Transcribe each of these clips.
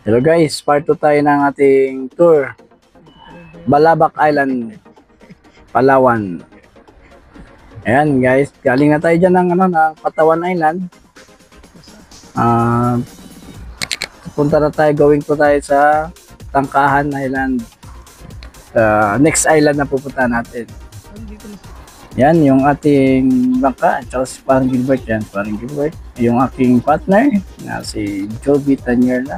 Hello guys, part 2 tayo ng ating tour. Balabac Island, Palawan. Ayan guys, galing na tayo dyan ng Patawan Island. Punta na tayo, going to tayo sa Tangkahan Island. Next island na pupunta natin. Yan, yung ating bangka, at si Parang Gilbert yan, Parang Gilbert. Yung aking partner, na si Joby Tanyerla.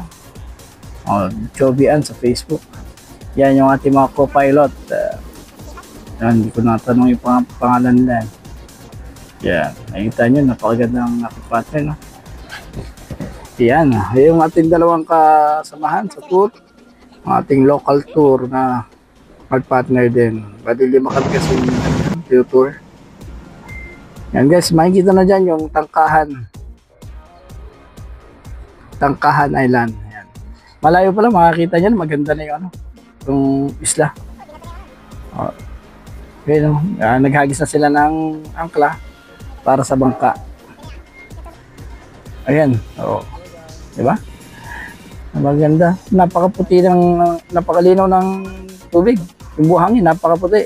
Joby Ann sa Facebook. Yan yung ating mga co-pilot. Yan, hindi ko natanong yung pangalan nila. Yan, nakikita nyo, napakagandang partner, no? Yan, yung ating dalawang kasamahan sa tour. Ang ating local tour na mag-partner din. Pwede lima kami kasi yung tour. Yan guys, makikita na dyan yung Tangkahan Island. Malayo pala makakita niyan, maganda na yung yung isla. Okay, no? Naghagis na sila ng angkla para sa bangka. Ayan, di ba? Maganda, napakaputi napakalinaw ng tubig. Yung buhangin, napakaputi.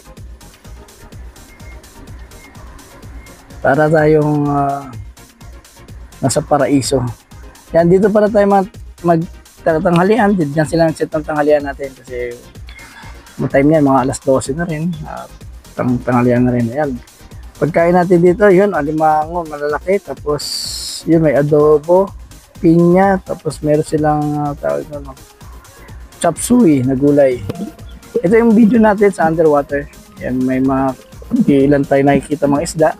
Para tayong nasa paraiso. Yan, dito para tayo tanghalian, dyan sila nag-set ng tanghalian natin kasi time niyan, mga alas 12 na rin tanghalian na rin. Ayan, pagkain natin dito, yun, alimango malalaki, tapos yun, may adobo, pinya, tapos meron silang tawag na chop suey na gulay. Ito yung video natin sa underwater. Yan, may mga ilan tayo nakikita mga isda,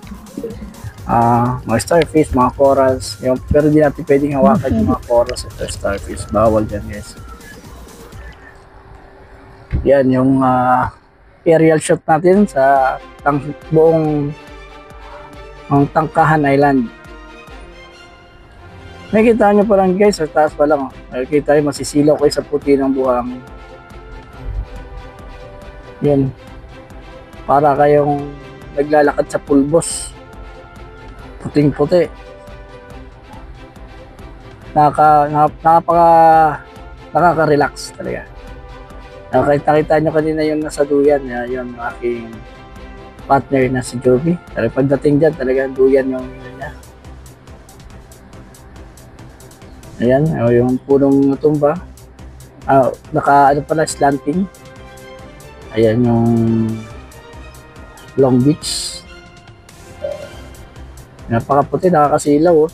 mga starfish, mga corals, yung, pero di natin pwedeng hawakan yung mga corals at starfish, bawal dyan guys. Yan yung aerial shot natin sa buong Tangkahan Island. Nakikita nyo pa lang guys, sa taas pa lang, nakikita nyo masisilaw kayo sa puti ng buhangin. Yan, para kayong naglalakad sa pulbos, puting-puti. Nakaka-relax talaga. Nakita nyo kanina yung nasa duyan, yung aking partner na si Joby. Pero pagdating dyan, talagang duyan yung niya. Ayan, yung punong tumba. Pala, slanting. Ayan yung Long Beach. Napakaputi, nakakasilaw.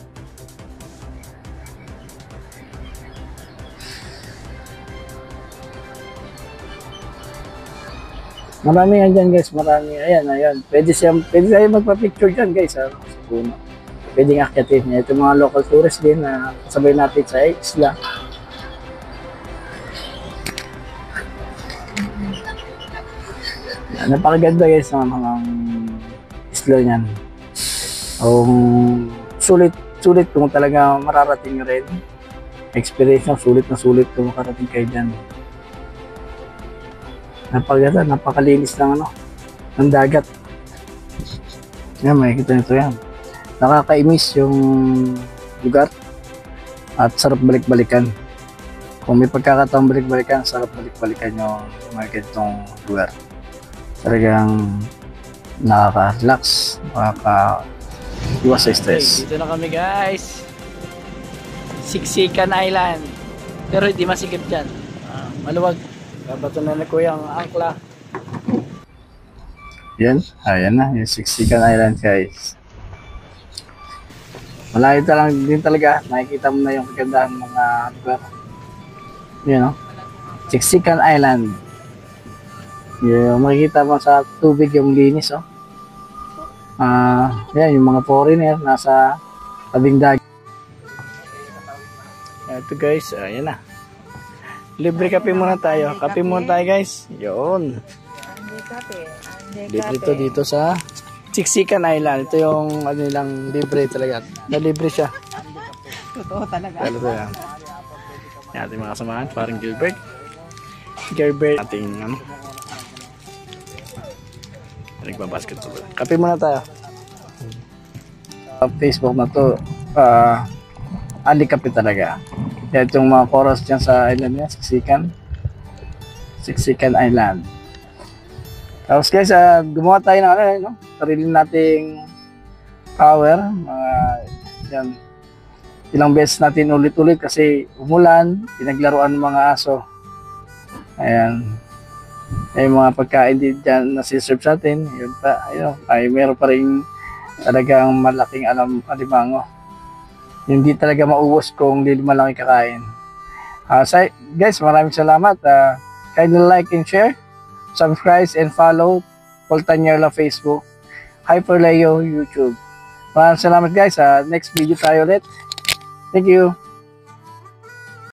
Marami yan dyan guys, marami. Ayan. Pwede tayo magpa-picture dyan guys. Sa puno. Pwede nga akyatin. Ito mga local tourists din na kasabay natin sa isla. Napakaganda guys ng mga isla niyan. Sulit kung talaga mararating nyo rin. Experience nyo, sulit kung makarating kayo dyan. Napakaganda, napakalinis ng dagat. Yan, makikita nito yan. Nakakaimis yung lugar at sarap balik-balikan. Kung may pagkakataong balik-balikan, sarap balik-balikan yung mga ganitong lugar. Talagang nakaka-relax, iwas sa stress. Okay, dito na kami guys. Siksikan Island. Pero hindi masikip dyan. Maluwag. Babato na kuya ang angkla. Yan. Ayan na. Yung Siksikan Island guys. Malayo lang din talaga. Nakikita mo na yung kagandahan ng mga lugar. Yan o. Siksikan Island. Yung makikita mo sa tubig yung linis o. Yan, yung mga foreigner nasa tabing dagat. Ito guys, ayan na. Libre kape muna tayo. Kape muna tayo guys. Yun. Libre ito dito sa Siksikan Island. Ito yung nilang libre talaga. Libre siya. Totoo talaga. Yan ating mga kasamahan. Parang Gilbert. Ating nagbabasketball. Kape muna tayo. Facebook na to, ali kape talaga. Yan yung mga chorus dyan sa island niya, Siksikan Island. Tapos guys, gumawa tayo ng no? Sarili nating power. Yan. Ilang beses natin ulit-ulit kasi umulan, pinaglaruan ng mga aso. Ayan. Ay mga pagkain din dyan na siserve sa atin. Yun pa, ayun, ay meron pa rin talagang malaking alimango. Hindi talaga maubos kung hindi malaki kakain. Guys, maraming salamat. Kindly like and share, subscribe and follow Poltanyerla Facebook, Hyperleo YouTube. Maraming salamat guys. Next video tayo ulit. Thank you.